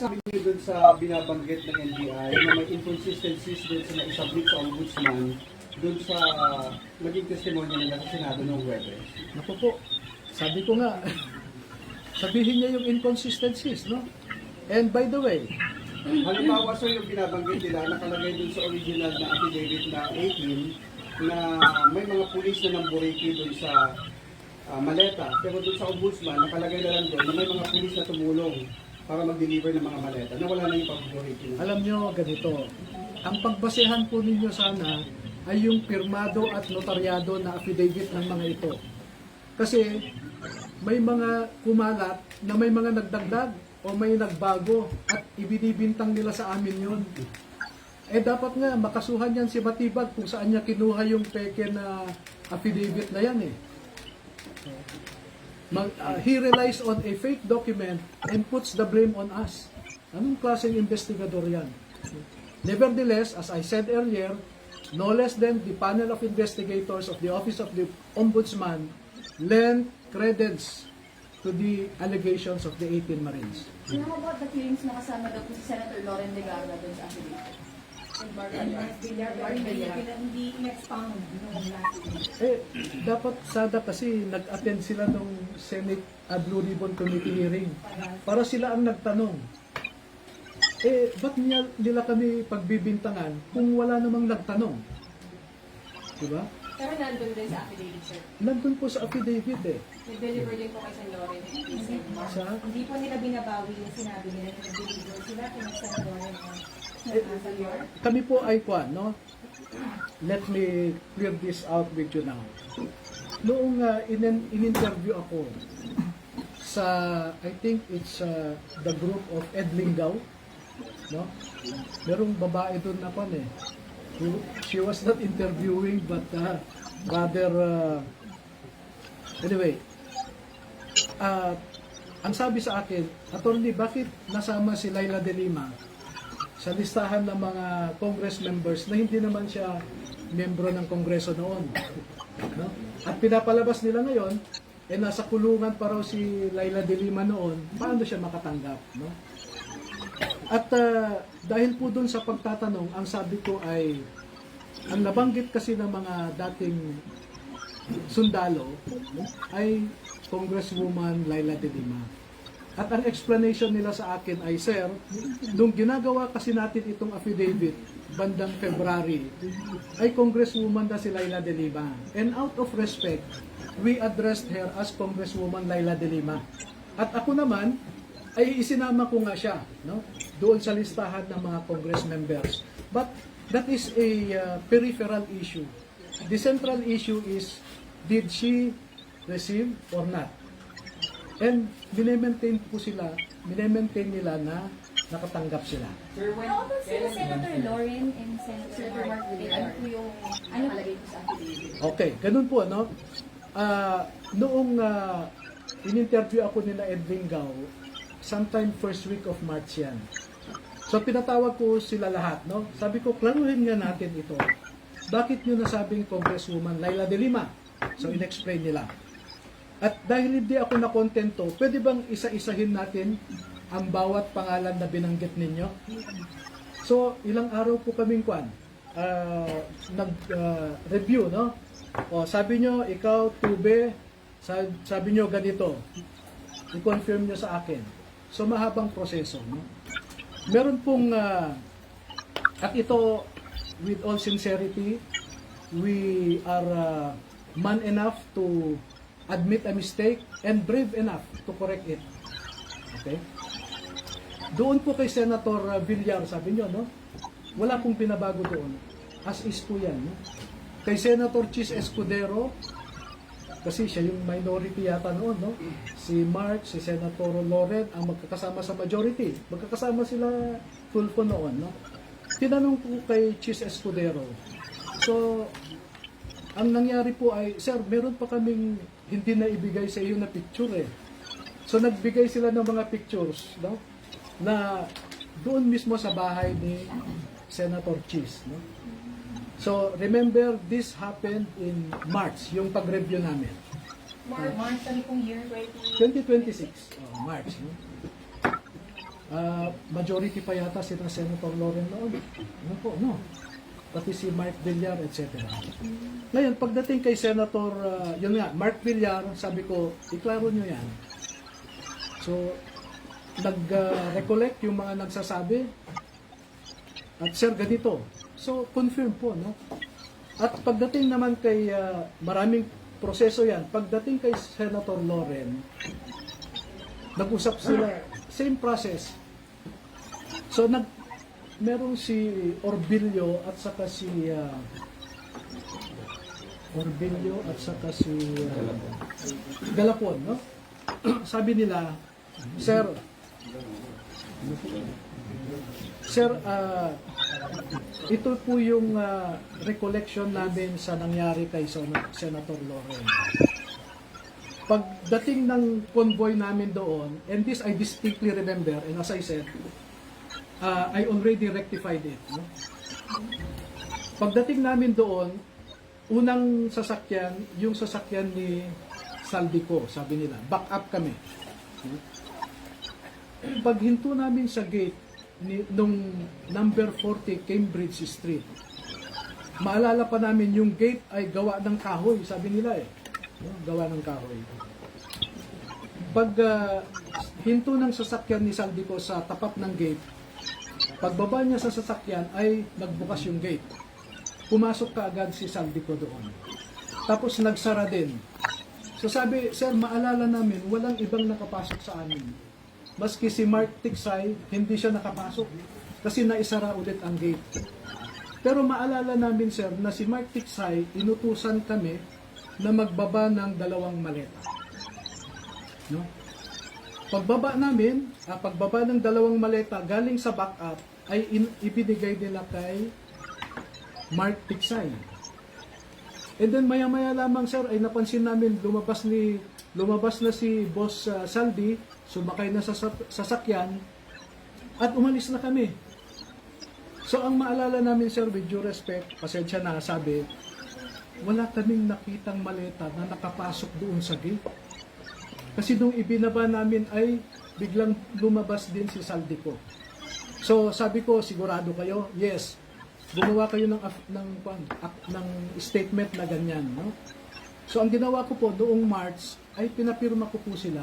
masasabi niyo doon sa binabanggit ng NBI na may inconsistencies doon sa naisabit sa ombudsman doon sa maging testimonya nila sa Senado noong Huwebes? Naku po, sabi ko nga, sabihin niya yung inconsistencies, no? And by the way, Halimbawa, sir, yung binabanggit nila, nakalagay doon sa original na affidavit na 18 na may mga pulis na namburiki doon sa maleta. Pero doon sa ombudsman, nakalagay na lang doon na may mga pulis na tumulong para mag-deliver ng mga maleta na wala na yung pag-buriki. alam nyo ganito, ang pagbasehan po ninyo sana ay yung pirmado at notaryado na affidavit ng mga ito. Kasi may mga kumalat na may mga nagdagdag o may nagbago at ibinibintang nila sa amin yun. Eh dapat nga makasuhan yan si Matibag kung saan niya kinuha yung peke na affidavit na yan eh. He relies on a fake document and puts the blame on us. Anong klaseng investigador yan? Nevertheless, as I said earlier, no less than the panel of investigators of the Office of the Ombudsman lent credence to the allegations of the 18 Marines. How about the claims na kasama daw po si Senator Loren de Garra doon sa affidavit? Hindi in-expound. Dapat sada kasi nag-attend sila ng Senate Blue Ribbon Committee hearing para sila ang nagtanong. Ba't nila kami pagbibintangan kung wala namang nagtanong? Diba? Pero nandun din sa affidavit, sir. Nandun po sa affidavit eh. Nag-deliver din po kay Sen. Loren. Hindi po nila binabawi yung sinabi nila na nag-deliver sila kung Sen. Loren o Kami po ay kwan, no? Let me clear this out with you now. Noong in-interview ako sa, I think it's the group of Ed Lingaw, no? Merong babae doon na kwan eh. She was not interviewing but rather anyway, ang sabi sa akin, attorney, bakit nasama si Laila de Lima sa listahan ng mga Congress members na hindi naman siya membro ng Kongreso noon, no? At pinapalabas nila ngayon nasa kulungan pa raw si Laila de Lima noon, paano siya makatanggap, no? At dahil po doon sa pagtatanong, ang sabi ko ay, ang nabanggit kasi ng mga dating sundalo ay Congresswoman Laila de Lima. At ang explanation nila sa akin ay, sir, nung ginagawa kasi natin itong affidavit bandang February, ay Congresswoman na si Laila de Lima. And out of respect, we addressed her as Congresswoman Laila de Lima. At ako naman, ay isinama ko nga siya, no? Doon sa listahan ng mga Congress members. But that is a peripheral issue. The central issue is, did she receive or not? And minemaintain po sila, minemaintain nila na nakatanggap sila. How about sila Senator Loren and Senator Mark Villar? Ano po yung nakalagay po sa affidavit? Okay, ganun po, no? Noong in-interview ako nila Ed Lingaw, sometime first week of March yan. So pinatawag ko sila lahat, no? Sabi ko, klaruhin nga natin ito. Bakit nyo nasabing Congresswoman Laila de Lima? So in-explain nila. At dahil hindi ako nakontento, pwede bang isa-isahin natin ang bawat pangalan na binanggit ninyo? So ilang araw po kaming nag-review, no? O, sabi nyo, ikaw, Tube, sabi nyo ganito. I-confirm nyo sa akin. So mahabang proseso, no? Meron pong at ito, with all sincerity, we are man enough to admit a mistake and brave enough to correct it. Okay? Doon po kay Senator Villar, sabi nyo, no? Wala pong pinabago doon. As is po yan, no? Kay Senator Chis Escudero, kasi siya yung minority yata noon, no? Si Mark, si Senator Loren ang magkakasama sa majority. Magkakasama sila Tulfo noon, no? Tinanong ko kay Chis Escudero. So, ang nangyari po ay, sir, meron pa kaming hindi na ibigay sa iyo na picture eh. So, nagbigay sila ng mga pictures, no? Na doon mismo sa bahay ni Senator Chis, no? So, remember, this happened in March, yung pag-review namin. March, ano pong year? 2026. March. No? Majority pa yata si Senator Loren noon. Ano po, no? Pati si Mark Villar, etc. Ngayon, pagdating kay Senator, yun nga, Mark Villar, sabi ko, iklaro nyo yan. So, nag-recollect yung mga nagsasabi. At sir, ganito. So, confirm po, no? At pagdating naman kay, maraming proseso yan, pagdating kay Senator Loren, nag-usap sila, same process. So, merong si Orbilio at saka si Galapon, no? Sabi nila, Sir, ito po yung recollection namin sa nangyari kay Senator Loren. Pagdating ng convoy namin doon, and this I distinctly remember, and as I said, I already rectified it. No? Pagdating namin doon, unang sasakyan, yung sasakyan ni Saldico, sabi nila, back up kami. Paghinto namin sa gate nung number 40 Cambridge Street, maalala pa namin yung gate ay gawa ng kahoy, sabi nila eh. No? Gawa ng kahoy. Pag hinto ng sasakyan ni Saldico sa tapat ng gate, pagbaba niya sa sasakyan ay nagbukas yung gate. Pumasok kaagad si Saldico doon. Tapos nagsara din. So sabi, Sir, maalala namin, walang ibang nakapasok sa amin. Maski si Mark Tiksay, hindi siya nakapasok kasi naisara ulit ang gate. Pero maalala namin, Sir, na si Mark Tiksay, inutusan kami na magbaba ng 2 maleta. No? Pagbaba ng 2 maleta galing sa backup ay ibinigay nila kay Mark Tiksay. And then maya-maya lamang, sir, ay napansin namin lumabas na si Boss Saldi, sumakay na sa sasakyan at umalis na kami. So ang maalala namin, sir, with due respect, pasensya na, sabi, wala kaming nakitang maleta na nakapasok doon sa gate. Kasi nung ibinaba namin ay biglang lumabas din si Saldico. So sabi ko, sigurado kayo? Yes. Gumawa kayo ng statement na ganyan. No? So ang ginawa ko po noong March ay pinapirma ko po sila.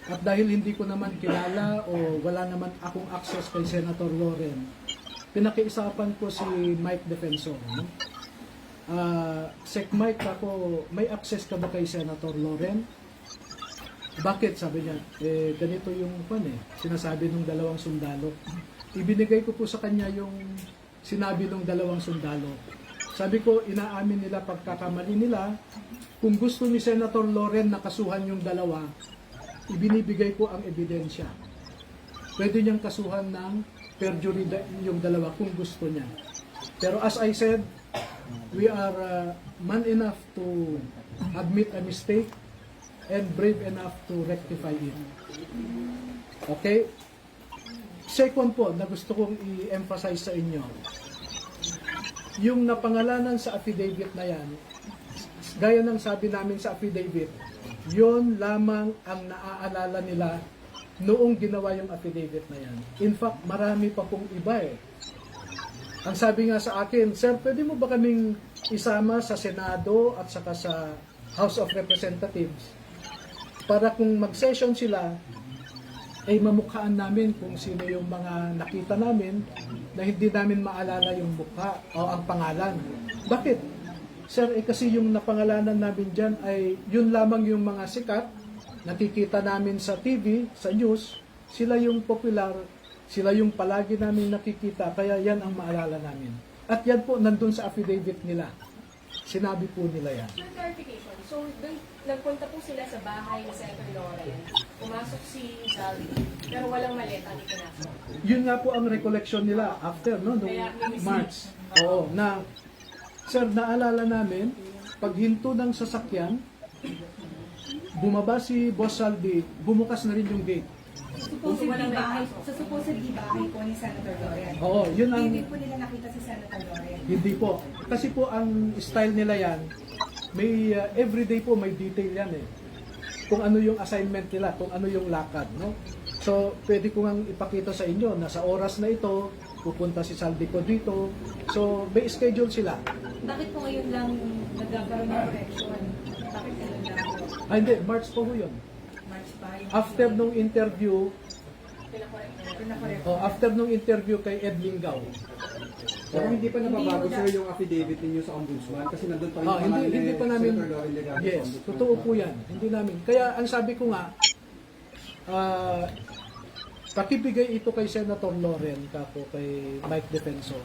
At dahil hindi ko naman kilala o wala naman akong access kay Senator Loren, pinakiusapan ko si Mike Defensor. No? Sec Mike, ako, may access ka ba kay Senator Loren? Bakit? Sabi niya, ganito yung sinasabi ng 2 sundalo. Ibinigay ko po sa kanya yung sinabi ng 2 sundalo. Sabi ko, inaamin nila pagkakamali nila. Kung gusto ni Senator Loren na kasuhan yung 2, ibinibigay ko ang ebidensya. Pwede niyang kasuhan ng perjury yung 2 kung gusto niya. Pero as I said, we are man enough to admit a mistake and brave enough to rectify it. Okay? Second po, na gusto kong i-emphasize sa inyo, yung napangalanan sa affidavit na yan, gaya ng sabi namin sa affidavit, yon lamang ang naaalala nila noong ginawa yung affidavit na yan. In fact, marami pa pong iba eh. Ang sabi nga sa akin, Sir, pwede mo ba kaming isama sa Senado at saka sa House of Representatives para kung mag-session sila, ay mamukhaan namin kung sino yung mga nakita namin na hindi namin maalala yung mukha o ang pangalan. Bakit? Sir, kasi yung napangalanan namin dyan ay yun lamang yung mga sikat, nakikita namin sa TV, sa news, sila yung popular, sila yung palagi namin nakikita, kaya yan ang maalala namin. At yan po, nandun sa affidavit nila. Sinabi po nila yan. For clarification, so nagpunta po sila sa bahay ni Senator Loren, pumasok si Zaldi, pero walang maleta ni pinasok. Yun nga po ang recollection nila after, no, noong March. Oo, na, sir, naalala namin, paghinto ng sasakyan, bumaba si Boss Saldi, bumukas na rin yung gate. Sa supposedly bahay po ni Senator Loren. Oo, yun ang... Hindi po nila nakita si Senator Loren. Hindi po. Kasi po ang style nila yan, may everyday po may detail yan eh. Kung ano yung assignment nila, kung ano yung lakad, no? So, pwede ko nga ipakita sa inyo na sa oras na ito, pupunta si Saldico dito. So, may schedule sila. Bakit po ngayon lang nagkakaroon ng correction? Bakit ngayon lang po? Hindi, March po ho yun. March 5? After nung interview, Pinakorek. after nung interview kay Ed Lingaw. Pero hindi pa nababago sir yung affidavit ninyo sa ombudsman kasi nandun pa rin Hindi pa namin, Senator Loren Legarda sa yes, ombudsman. totoo po yan. Hindi namin. Kaya ang sabi ko nga, pakibigay ito kay Senator Loren, kako kay Mike Defensor.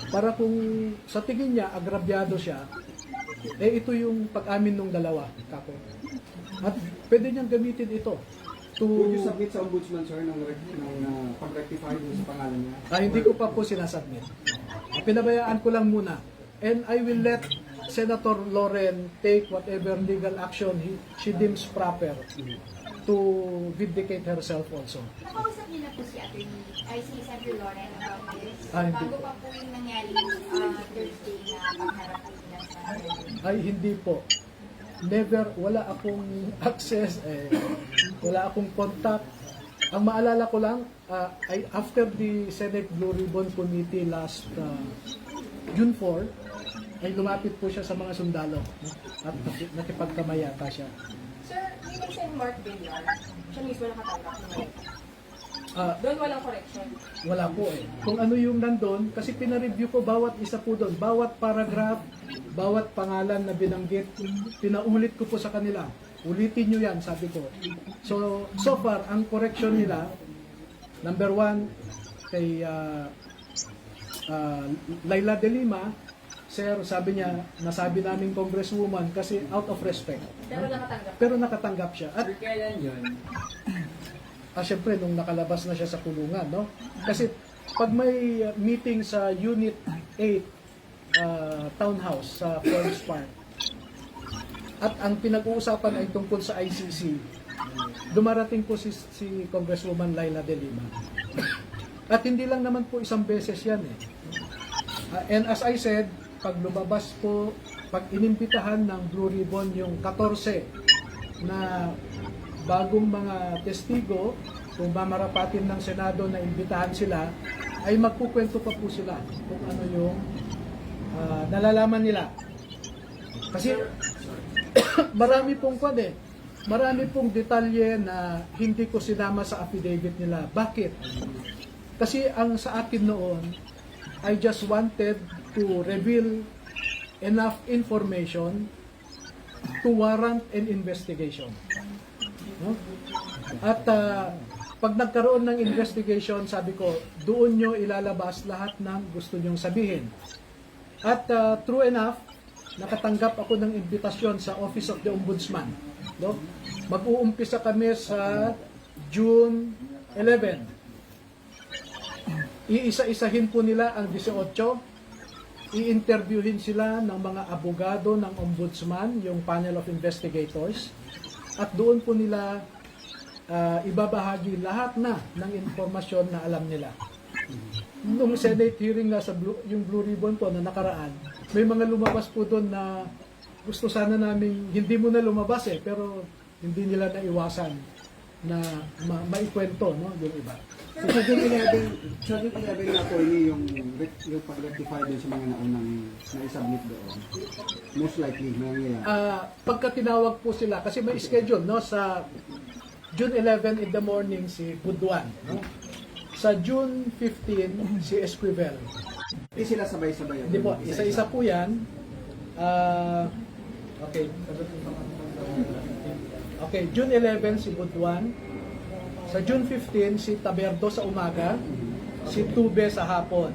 Para kung sa tingin niya, agrabyado siya, ito yung pag-amin ng dalawa, kako. At pwede niyang gamitin ito. Would you submit sa ombudsman sir ng pag-rectify dun sa pangalan niya? Hindi ko pa po sinasubmit. Pinabayaan ko lang muna. And I will let Senator Loren take whatever legal action she deems proper to vindicate herself also. Nakausap niyo na po si si Senator Loren about this? Hindi Bago po. pa po yung nangyari Thursday na pagharap po nila sa Ay, hindi po. Never, wala akong access, wala akong contact. Ang maalala ko lang, ay after the Senate Blue Ribbon Committee last June 4, ay lumapit po siya sa mga sundalo, no? At nakipagkamayata siya. Sir, yung Sen. Mark Villar, siya mismo nakatanggap ng maleta. Doon walang correction. Wala po eh. Kung ano yung nandun, kasi pinareview ko bawat isa po doon, bawat paragraph, bawat pangalan na binanggit, pinaulit ko po sa kanila. Ulitin nyo yan, sabi ko. So far, ang correction nila, number 1, kay Laila de Lima, sir, sabi niya, nasabi namin congresswoman kasi out of respect. Pero nakatanggap. Pero nakatanggap siya. At Kailan yun? syempre, nung nakalabas na siya sa kulungan, no? Kasi pag may meeting sa Unit 8 Townhouse sa Forest Park, at ang pinag-uusapan ay tungkol sa ICC, dumarating po si Congresswoman Laila de Lima. At hindi lang naman po isang beses yan eh. And as I said, pag lumabas po, pag inimbitahan ng Blue Ribbon yung 14 na bagong mga testigo, kung mamarapatin ng Senado na imbitahan sila, ay magkukwento pa po sila kung ano yung nalalaman nila. Kasi marami pong marami pong detalye na hindi ko sinama sa affidavit nila. Bakit? Kasi ang sa akin noon, I just wanted to reveal enough information to warrant an investigation. No? At pag nagkaroon ng investigation, sabi ko, doon nyo ilalabas lahat ng gusto nyong sabihin. At true enough, nakatanggap ako ng imbitasyon sa Office of the Ombudsman. No? Mag-uumpisa kami sa June 11. Iisa-isahin po nila ang 18. I-interviewin sila ng mga abogado ng Ombudsman, yung panel of investigators. At doon po nila ibabahagi lahat na ng informasyon na alam nila. Nung Senate hearing nga sa yung Blue Ribbon po na nakaraan, may mga lumabas po doon na gusto sana namin, hindi mo na lumabas pero hindi nila naiwasan na maikwento, no, yung iba. So sa June 11 na po yung pag-rectify din sa mga naunang na-submit doon. Most likely, nangyayari. Pagka tinawag po sila, kasi may schedule, no, sa June 11 in the morning si Buduan, no? Sa June 15 si Esquivel. Hindi sila sabay-sabay. Hindi po, isa-isa po yan. Okay. Okay, June 11 si Buduan. Sa June 15 si Taberdo sa umaga, si Tube sa hapon.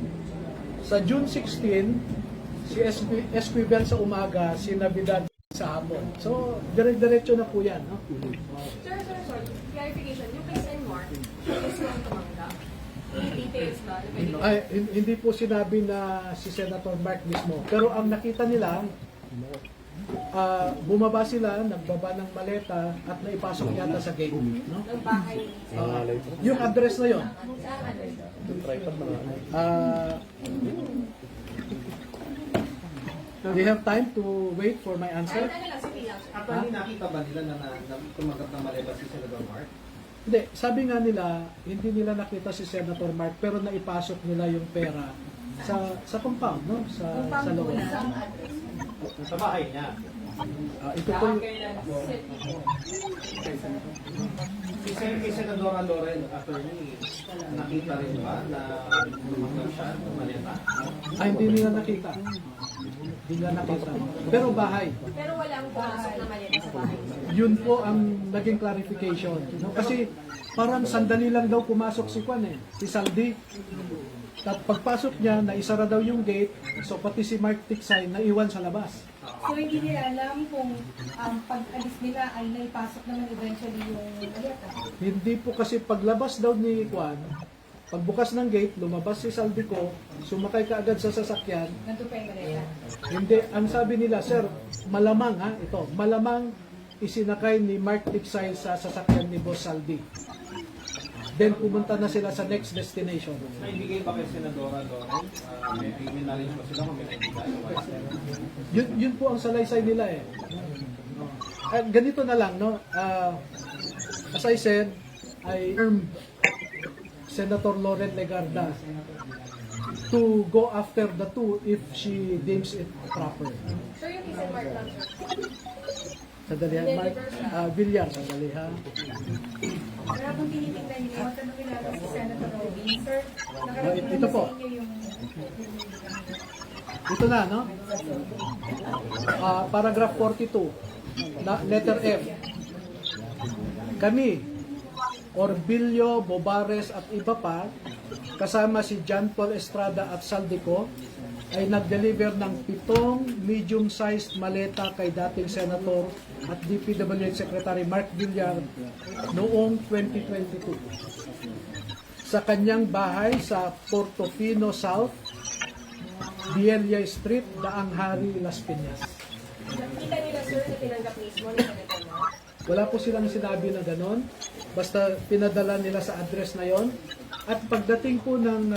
Sa June 16 si Esquivel sa umaga, si Navidad sa hapon. So, dire-diretso na po yan, no? Sir, sorry. Clarification. Yung kay Sen. Mark, siya mismo ang tumanggap. Yung details ba? Ay, hindi po sinabi na si Senator Mark mismo. Pero ang nakita nila, bumaba sila, nagbaba ng maleta at naipasok yata sa gate. No? Ng bahay. Yung address na yon. Saan? Do you have time to wait for my answer? Ano lang, sige lang. Actually, nakita ba nila na tumagat ng maleta si Senator Mark? Hindi, sabi nga nila, hindi nila nakita si Senator Mark pero naipasok nila yung pera sa compound, no? Sa loob. Sa bahay niya. Ito po yung, Si Senadora Loren, attorney, nakita rin ba na lumakas siya ng maleta? hindi nila nakita. Hindi nila nakita. Pero bahay. Pero walang pumasok na maleta sa bahay. Yun po ang naging clarification. No? Kasi parang sandali lang daw pumasok si Juan si Saldi. At pagpasok niya, naisara daw yung gate, so pati si Mark Tiksay naiwan sa labas. So hindi nila alam kung pag-alis nila ay naipasok naman eventually yung maleta. Hindi po kasi paglabas daw ni Juan, pagbukas ng gate, lumabas si Saldico, sumakay ka agad sa sasakyan. Nandun pa yung maleta. Hindi, ang sabi nila, sir, malamang malamang isinakay ni Mark Tiksay sa sasakyan ni Boss Saldi. Then pumunta na sila sa next destination. Naibigay ba kay Senadora Loren? May knowledge ba sila kung may naibigay? Yun po ang salaysay nila ganito na lang, no? As I said, I urged Senator Loren Legarda to go after the two if she deems it proper. So yung kay Mark lang, sir. Sandali ha, Mark. Villar, sandali ha. Pero kung tinitingnan niyo, tanong nila si Senator Robin, sir, Ito po. sa inyo yung Ito na, no? Paragraph 42, letter F. Kami, Orbilio, Bobares at iba pa, kasama si John Paul Estrada at Saldico, ay nag-deliver ng 7 medium-sized maleta kay dating Senator at DPWH Secretary Mark Villar noong 2022 sa kanyang bahay sa Portofino South, Bielia Street, Daang Hari, Las Piñas. Nakita nila, sir, na tinanggap mismo ni Senator Mark. Wala po silang sinabi na ganon. Basta pinadala nila sa address na yon. At pagdating po ng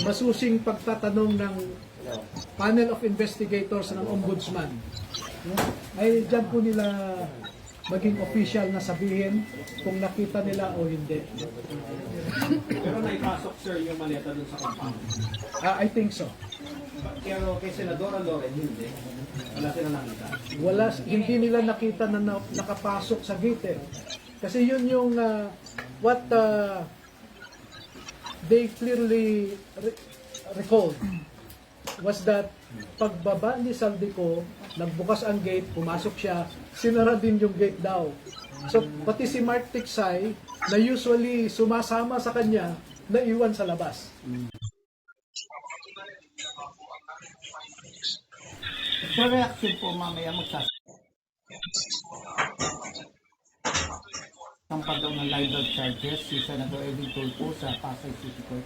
masusing pagtatanong ng panel of investigators ng ombudsman, ay dyan po nila maging official na sabihin kung nakita nila o hindi. Pero naipasok, sir, yung maleta dun sa compound. I think so. Pero kay Senadora Loren, hindi. Wala sila nakita. Hindi nila nakita na nakapasok sa gate. Kasi yun yung what they clearly recalled was that pagbaba ni Saldico, nagbukas ang gate, pumasok siya, sinara din yung gate daw. So pati si Mark Tiksay na usually sumasama sa kanya, naiwan sa labas. Sa reaction po mamaya sampag daw ng libel charges si Senator Edwin Tulfo sa Pasay City Court.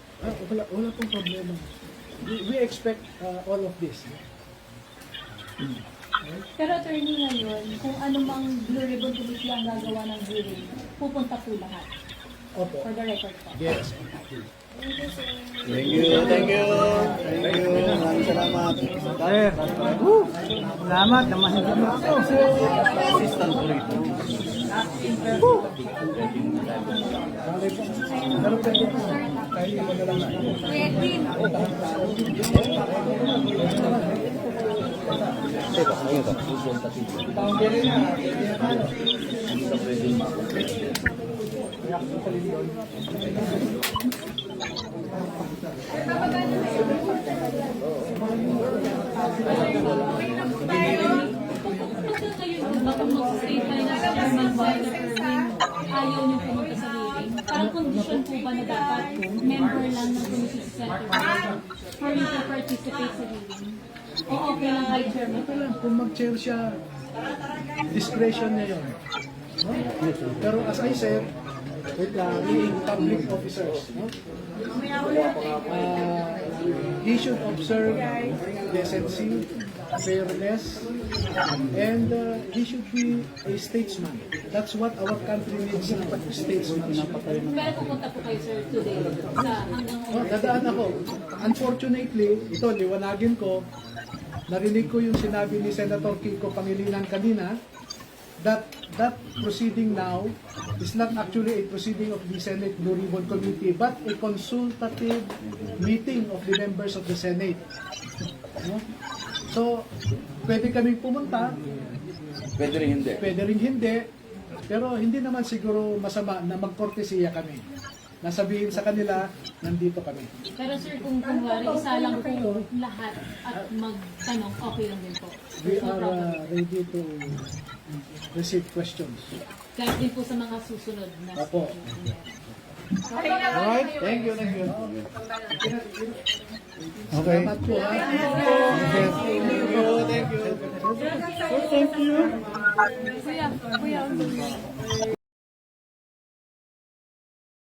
Wala pong problema. We expect all of this. Pero attorney ngayon, kung anumang Blue Ribbon Committee ang gagawa ng hearing, pupunta po lahat. Opo. For the record po. Yes. Thank you. Maraming salamat. Salamat naman mo ako. Assistant ko rito. Ayaw niyo pumunta sa hearing. Parang condition po ba na dapat member lang ng committee si Senator for you to participate sa hearing? O okay lang kay Chairman? Okay lang, kung mag-chair siya, discretion niya yun. No? Pero as I said, being public officers, no? He should observe decency, fairness, and he should be a statesman. That's what our country needs, statesmanship. Pero pupunta po kayo, sir, today sa hanggang Dadaan ako. Unfortunately, ito, liwanagin ko, narinig ko yung sinabi ni Senator Kiko Pangilinan kanina, that proceeding now is not actually a proceeding of the Senate Blue Ribbon Committee, but a consultative meeting of the members of the Senate. No? So, pwede kaming pumunta, Pwede rin hindi. pwede rin hindi, pero hindi naman siguro masama na magkortesiya kami. Nasabihin sa kanila, nandito kami. Pero sir, kung kunwari, isa lang po lahat at magtanong, okay lang din po. We No are problem. ready to receive questions. Kahit din po sa mga susunod na Apo. Alright, thank you, thank you. Okay. Salamat po. Ha? Thank you. Kuya,